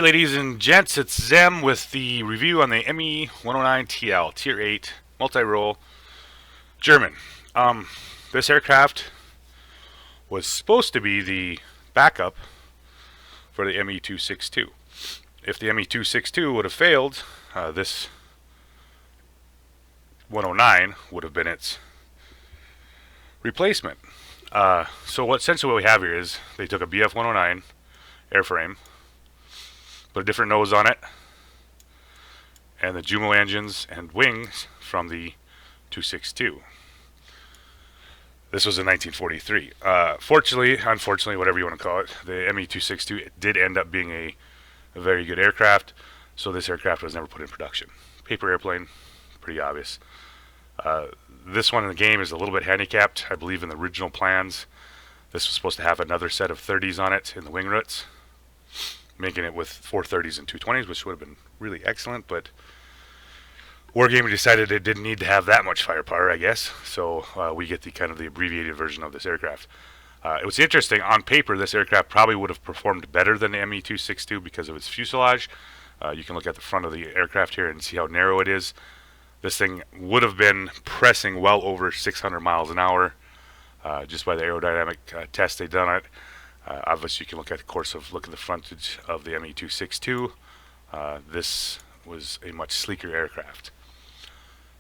Ladies and gents, it's Zem with the review on the ME-109TL Tier 8 multi-role German. This aircraft was supposed to be the backup for the ME-262. If the ME-262 would have failed, this 109 would have been its replacement. So essentially what we have here is they took a BF-109 airframe, put a different nose on it, and the Jumo engines and wings from the 262. This was in 1943. Unfortunately, whatever you want to call it, the ME-262 did end up being a very good aircraft, so this aircraft was never put in production. Paper airplane, pretty obvious. This one in the game is a little bit handicapped. I believe in the original plans, this was supposed to have another set of 30s on it in the wing roots, making it with 430s and 220s, which would have been really excellent, but Wargaming decided it didn't need to have that much firepower, I guess, so we get the kind of the abbreviated version of this aircraft. It was interesting, on paper this aircraft probably would have performed better than the ME-262 because of its fuselage. You can look at the front of the aircraft here and see how narrow it is. This thing would have been pressing well over 600 miles an hour just by the aerodynamic test they've done it. Obviously, you can look at the frontage of the ME-262. This was a much sleeker aircraft.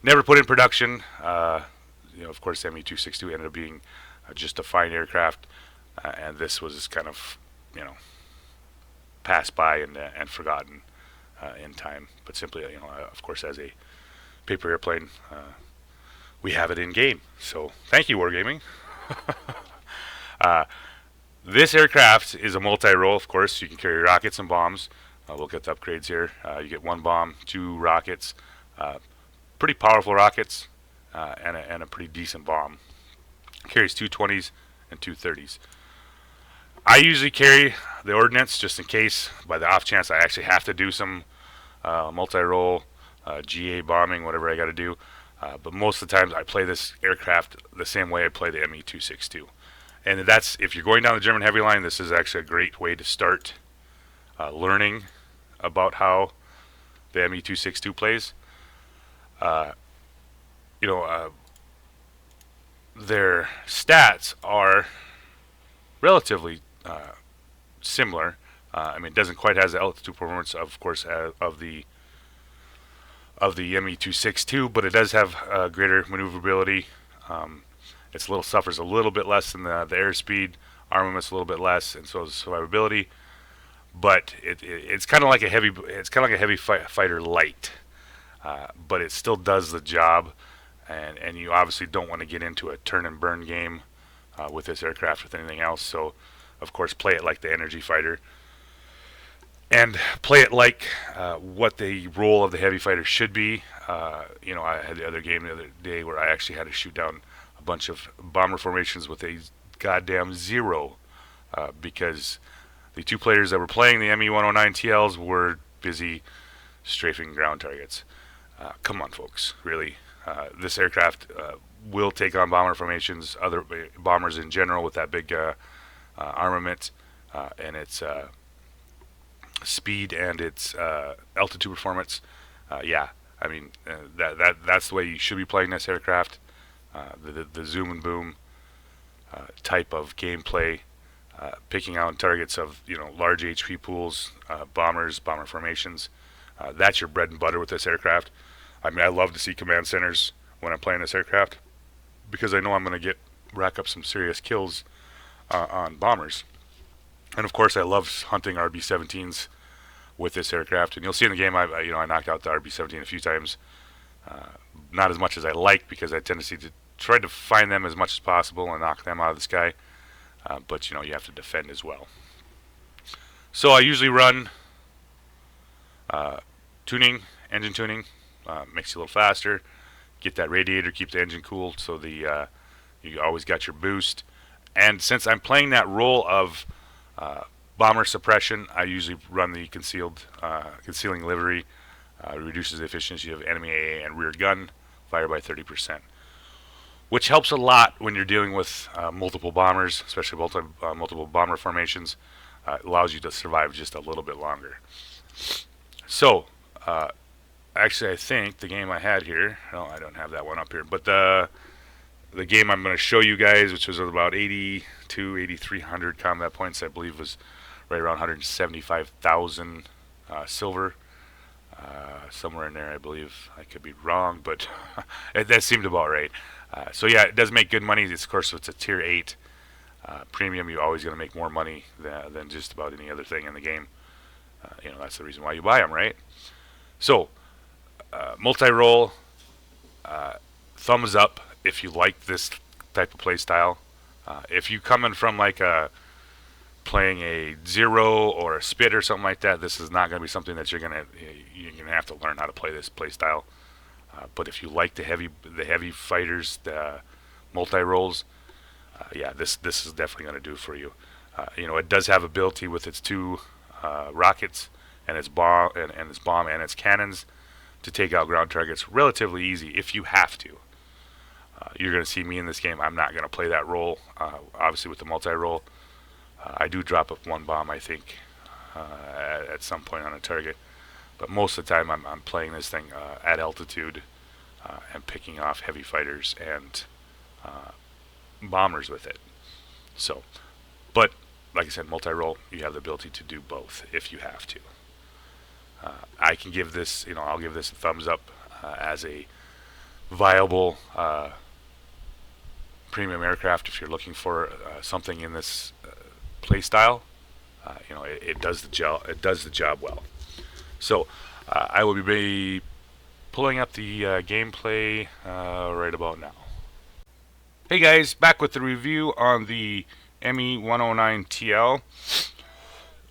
Never put in production. Of course, the ME-262 ended up being just a fine aircraft, and this was kind of, passed by and forgotten in time. But simply, of course, as a paper airplane, we have it in game. So, thank you, Wargaming. This aircraft is a multi-role, of course. You can carry rockets and bombs. We'll get the upgrades here. You get one bomb, two rockets, pretty powerful rockets, and a pretty decent bomb. Carries 220s and 230s. I usually carry the ordnance just in case, by the off chance I actually have to do some multi-role, GA bombing, whatever I got to do. But most of the times I play this aircraft the same way I play the ME-262. And that's, if you're going down the German heavy line, this is actually a great way to start learning about how the ME-262 plays. Their stats are relatively similar. It doesn't quite have the altitude performance, of course, of the ME-262, but it does have greater maneuverability. It suffers a little bit less than the airspeed. Armament's a little bit less, and so is survivability. But it's kind of like a heavy fighter light, but it still does the job. And you obviously don't want to get into a turn and burn game with this aircraft with anything else. So, of course, play it like the energy fighter, and play it like what the role of the heavy fighter should be. I had the other game the other day where I actually had to shoot down a bunch of bomber formations with a goddamn zero because the two players that were playing the ME-109TLs were busy strafing ground targets. Come on, folks, really. This aircraft will take on bomber formations, other bombers in general with that big armament and its speed and its altitude performance. That's the way you should be playing this aircraft. The zoom and boom type of gameplay, picking out targets of large HP pools, bomber formations. That's your bread and butter with this aircraft. I love to see command centers when I'm playing this aircraft because I know I'm going to rack up some serious kills on bombers. And of course, I love hunting RB-17s with this aircraft. And you'll see in the game, I knocked out the RB-17 a few times. Not as much as I like because I have a tendency to try to find them as much as possible and knock them out of the sky. But you have to defend as well. So I usually run engine tuning. Makes you a little faster. Get that radiator, keep the engine cool, so you always got your boost. And since I'm playing that role of bomber suppression, I usually run the concealing livery. Reduces the efficiency of enemy AA and rear gun fire by 30%, which helps a lot when you're dealing with multiple bombers, especially multiple bomber formations. It allows you to survive just a little bit longer. So, actually, I think the game I had here, no, I don't have that one up here, but the game I'm going to show you guys, which was about 8,300 combat points, I believe was right around 175,000 silver. Somewhere in there, I believe. I could be wrong, but that seemed about right. So yeah, it does make good money. Of course, it's a tier 8 premium. You're always going to make more money than just about any other thing in the game. That's the reason why you buy them, right? So, multi-roll, thumbs up if you like this type of play style. If you coming from like playing a zero or a spit or something like that, this is not going to be something that you're gonna have to learn how to play this play style. But if you like the heavy fighters, the multi rolls, yeah, this is definitely going to do for you. It does have ability with its two rockets and its bomb and its cannons to take out ground targets relatively easy if you have to. You're going to see me in this game. I'm not going to play that role. Obviously, with the multi roll, I do drop up one bomb, I think, at some point on a target. But most of the time, I'm playing this thing at altitude and picking off heavy fighters and bombers with it. So, but like I said, multi-roll, you have the ability to do both if you have to. I can give this, I'll give this a thumbs up as a viable premium aircraft if you're looking for something in this play style. It does the job. It does the job well. So I will be pulling up the gameplay right about now. Hey guys, back with the review on the ME-109TL.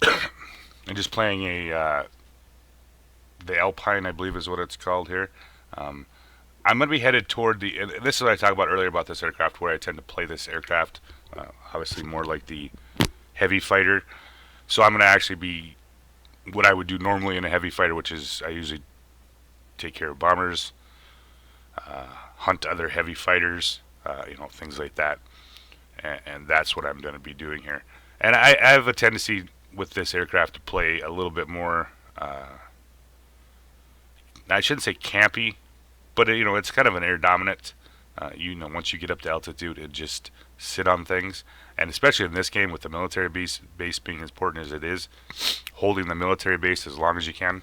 I'm just playing the Alpine, I believe is what it's called here. I'm going to be headed toward and this is what I talked about earlier about this aircraft, where I tend to play this aircraft, obviously more like the heavy fighter. So I'm going to actually be what I would do normally in a heavy fighter, which is I usually take care of bombers, hunt other heavy fighters, things like that. And that's what I'm going to be doing here. And I have a tendency with this aircraft to play a little bit more, I shouldn't say campy, but it's kind of an air dominant. Once you get up to altitude, it just sit on things. And especially in this game with the military base being as important as it is, holding the military base as long as you can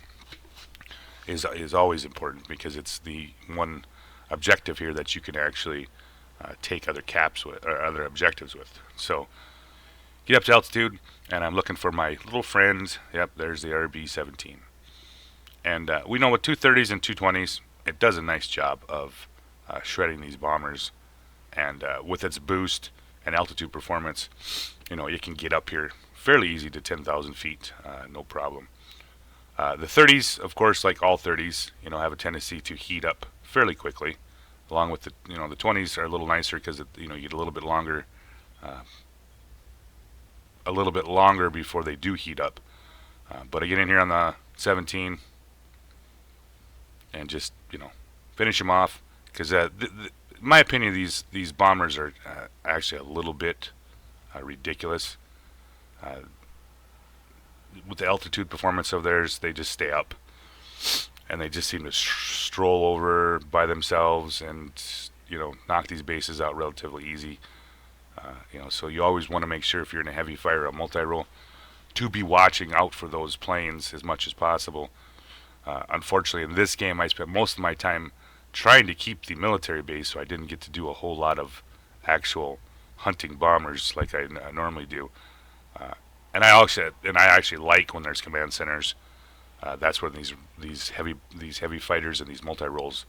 is always important, because it's the one objective here that you can actually take other caps with, or other objectives with. So get up to altitude, and I'm looking for my little friend. Yep, there's the RB-17. And we know with 230s and 220s, it does a nice job of shredding these bombers. And with its boost and altitude performance, you can get up here fairly easy to 10,000 feet, no problem. The 30s, of course, like all 30s, have a tendency to heat up fairly quickly. Along with the 20s are a little nicer because you get a little bit longer before they do heat up. But I get in here on the 17 and just finish them off, because in my opinion, these bombers are actually a little bit ridiculous. With the altitude performance of theirs, they just stay up, and they just seem to stroll over by themselves and knock these bases out relatively easy. So you always want to make sure, if you're in a heavy fire or a multi-roll, to be watching out for those planes as much as possible. Unfortunately, in this game, I spent most of my time trying to keep the military base, so I didn't get to do a whole lot of actual hunting bombers like I normally do. And I actually like when there's command centers. That's where these heavy fighters and these multi-rolls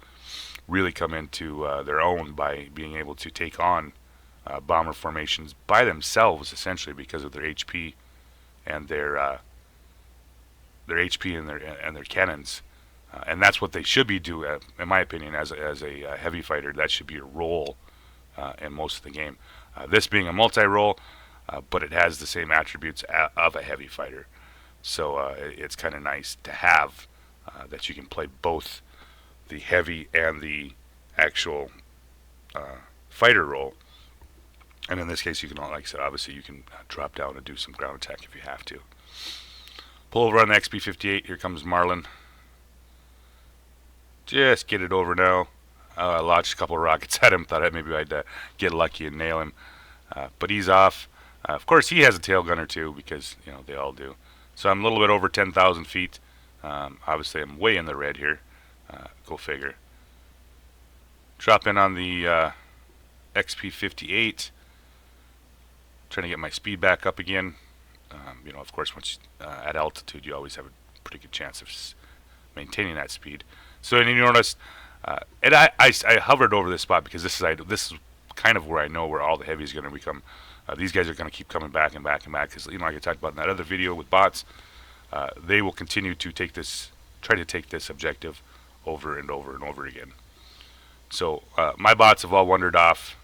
really come into their own, by being able to take on bomber formations by themselves, essentially, because of their HP and their HP and their cannons. And that's what they should be doing, in my opinion, as a heavy fighter. That should be your role in most of the game. This being a multi-role, but it has the same attributes of a heavy fighter. So it's kind of nice to have that you can play both the heavy and the actual fighter role. And in this case, you can, like I said, obviously you can drop down and do some ground attack if you have to. Pull over on the XP-58. Here comes Marlin. Just get it over now. I launched a couple of rockets at him. Thought maybe I'd get lucky and nail him. But he's off. Of course, he has a tail gunner too, because they all do. So I'm a little bit over 10,000 feet. Obviously, I'm way in the red here. Go figure. Drop in on the XP-58. Trying to get my speed back up again. Of course, once at altitude, you always have a pretty good chance of maintaining that speed. So, and you notice, and I hovered over this spot because this is kind of where I know where all the heavy is going to become. These guys are going to keep coming back and back and back because, like I talked about in that other video with bots, they will continue to try to take this objective over and over and over again. So my bots have all wandered off.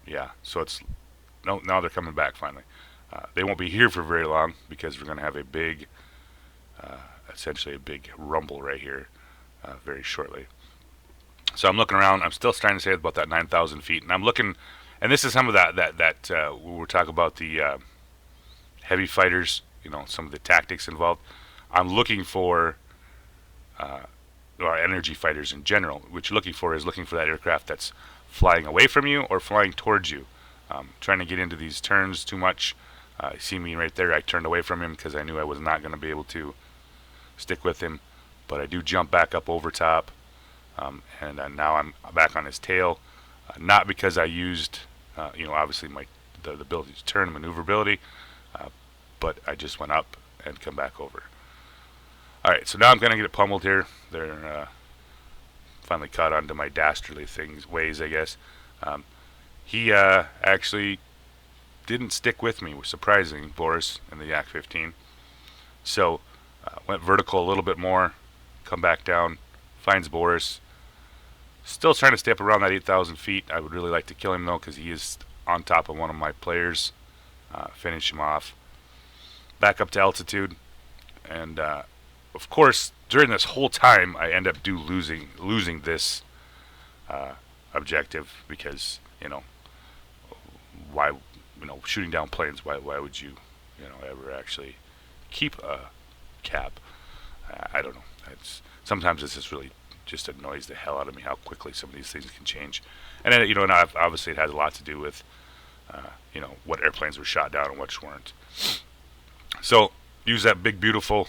Yeah, so now they're coming back finally. They won't be here for very long because we're going to have essentially a big rumble right here very shortly. So I'm looking around. I'm still trying to say about that 9,000 feet, and I'm looking, and this is some of that we're talking about the heavy fighters. Some of the tactics involved. I'm looking for or energy fighters in general. What you're looking for is that aircraft that's flying away from you or flying towards you. Trying to get into these turns too much. You see me right there. I turned away from him because I knew I was not going to be able to stick with him. But I do jump back up over top. And now I'm back on his tail. Not because I used, obviously the ability to turn, maneuverability. But I just went up and come back over. Alright, so now I'm going to get it pummeled here. They're finally caught onto my dastardly ways, I guess. He actually didn't stick with me, surprising, Boris, in the Yak-15. So, went vertical a little bit more, come back down, finds Boris. Still trying to stay up around that 8,000 feet. I would really like to kill him, though, because he is on top of one of my players. Finish him off. Back up to altitude. And, of course, during this whole time, I end up losing this objective because, why, shooting down planes, why would you, ever actually keep a cab? I don't know. Sometimes this is really just annoys the hell out of me how quickly some of these things can change. And then, and obviously it has a lot to do with, what airplanes were shot down and which weren't. So, use that big, beautiful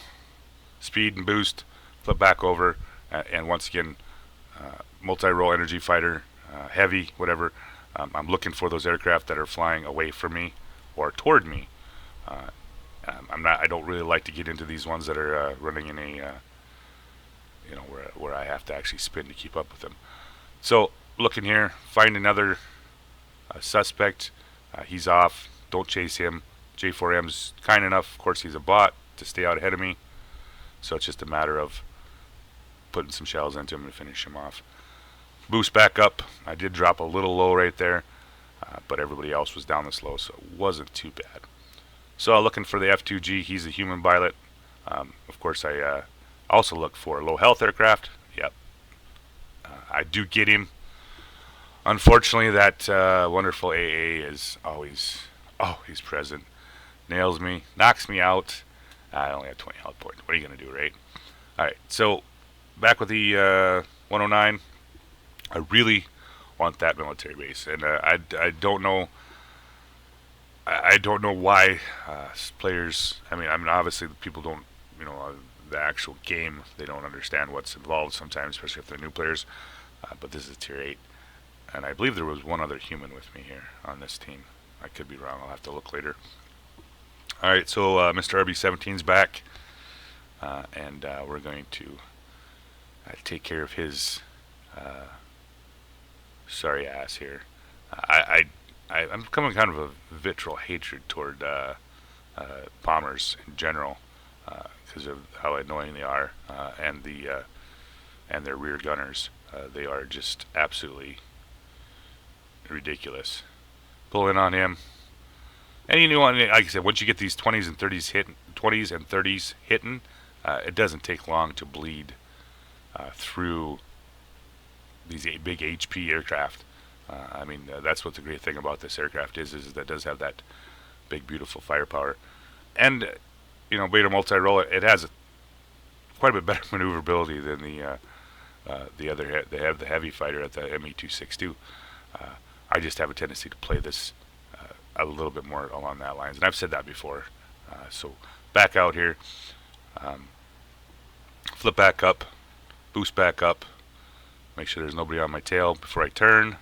speed and boost, flip back over, and once again, multi-role energy fighter, heavy, whatever. I'm looking for those aircraft that are flying away from me or toward me. I don't really like to get into these ones that are running in a, where I have to actually spin to keep up with them. So, looking here, find another suspect. He's off. Don't chase him. J4M's kind enough, of course he's a bot, to stay out ahead of me. So it's just a matter of putting some shells into him and finish him off. Boost back up. I did drop a little low right there, but everybody else was down this low, so it wasn't too bad. So looking for the F2G. He's a human pilot. Of course, I also look for low health aircraft. Yep. I do get him. Unfortunately, that wonderful AA is always present. Nails me, knocks me out. I only have 20 health points. What are you going to do, right? Alright, so back with the 109. I really want that military base. And I don't know. I don't know why players. I mean, obviously people don't. The actual game, they don't understand what's involved sometimes, especially if they're new players. But this is tier 8, and I believe there was one other human with me here on this team. I could be wrong. I'll have to look later. Alright, so Mr. RB-17's back, and we're going to take care of his sorry ass here. I'm becoming kind of a vitriol hatred toward bombers in general because of how annoying they are, and their rear gunners. They are just absolutely ridiculous. Pull in on him. And like I said, once you get these 20s and 30s hitting, it doesn't take long to bleed through these big HP aircraft. I mean, that's what the great thing about this aircraft is that it does have that big, beautiful firepower. And, Beta multi-role, it has quite a bit better maneuverability than the other. They have the heavy fighter at the ME-262. I just have a tendency to play this a little bit more along that lines, and I've said that before. So back out here, flip back up, boost back up, make sure there's nobody on my tail before I turn.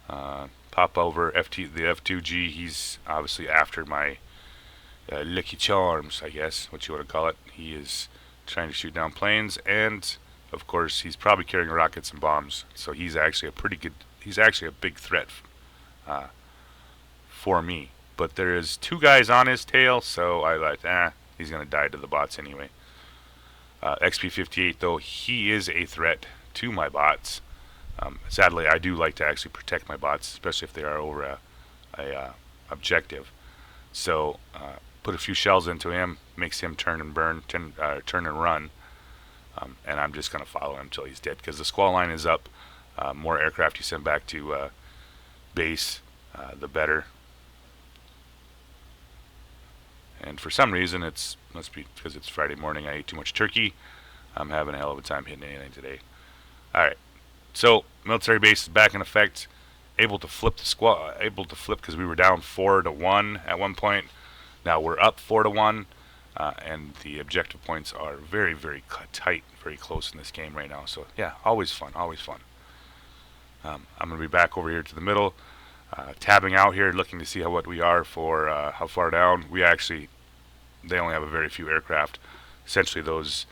Pop over the F2G. He's obviously after my Lucky Charms, I guess, what you want to call it. He is trying to shoot down planes, and of course he's probably carrying rockets and bombs. So he's actually a big threat for me. But there is 2 guys on his tail, so I like, he's gonna die to the bots anyway. XP-58 though, he is a threat to my bots. Sadly, I do like to actually protect my bots, especially if they are over a objective. So put a few shells into him, makes him turn and run, and I'm just going to follow him until he's dead, because the squall line is up. More aircraft you send back to base, the better. And for some reason, must be because it's Friday morning, I ate too much turkey. I'm having a hell of a time hitting anything today. Alright, so military base is back in effect. Able to flip because we were down 4-1 at one point. Now we're up 4-1, and the objective points are very, very tight, very close in this game right now. So yeah, always fun, always fun. I'm going to be back over here to the middle, tabbing out here, looking to see what we are for how far down. They only have a very few aircraft. Essentially, those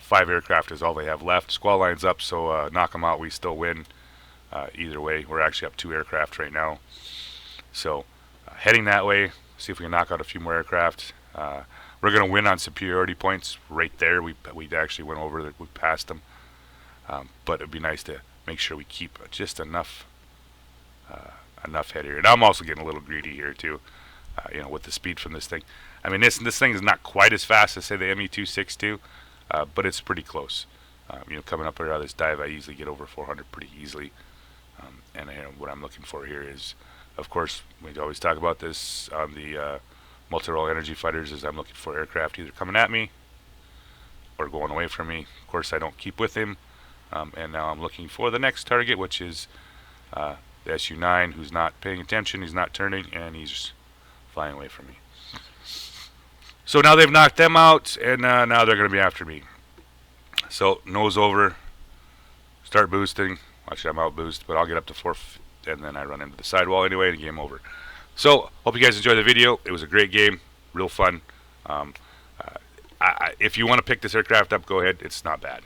5 aircraft is all they have left. Squall line's up, so knock them out. We still win. Either way, we're actually up 2 aircraft right now. So heading that way, see if we can knock out a few more aircraft. We're going to win on superiority points right there. We actually went over, we passed them. But it'd be nice to make sure we keep just enough head here. And I'm also getting a little greedy here too, with the speed from this thing. I mean, this thing is not quite as fast as, say, the ME-262, but it's pretty close. Coming up out of this dive, I easily get over 400 pretty easily. And what I'm looking for here is, of course, we always talk about this on the multi-role energy fighters, is I'm looking for aircraft either coming at me or going away from me. Of course, I don't keep with him. And now I'm looking for the next target, which is the Su-9, who's not paying attention, he's not turning, and he's flying away from me. So now they've knocked them out, and now they're going to be after me. So nose over, start boosting. Actually, I'm out boost, but I'll get up to 4, and then I run into the sidewall anyway, and game over. So hope you guys enjoyed the video. It was a great game, real fun. If you want to pick this aircraft up, go ahead. It's not bad.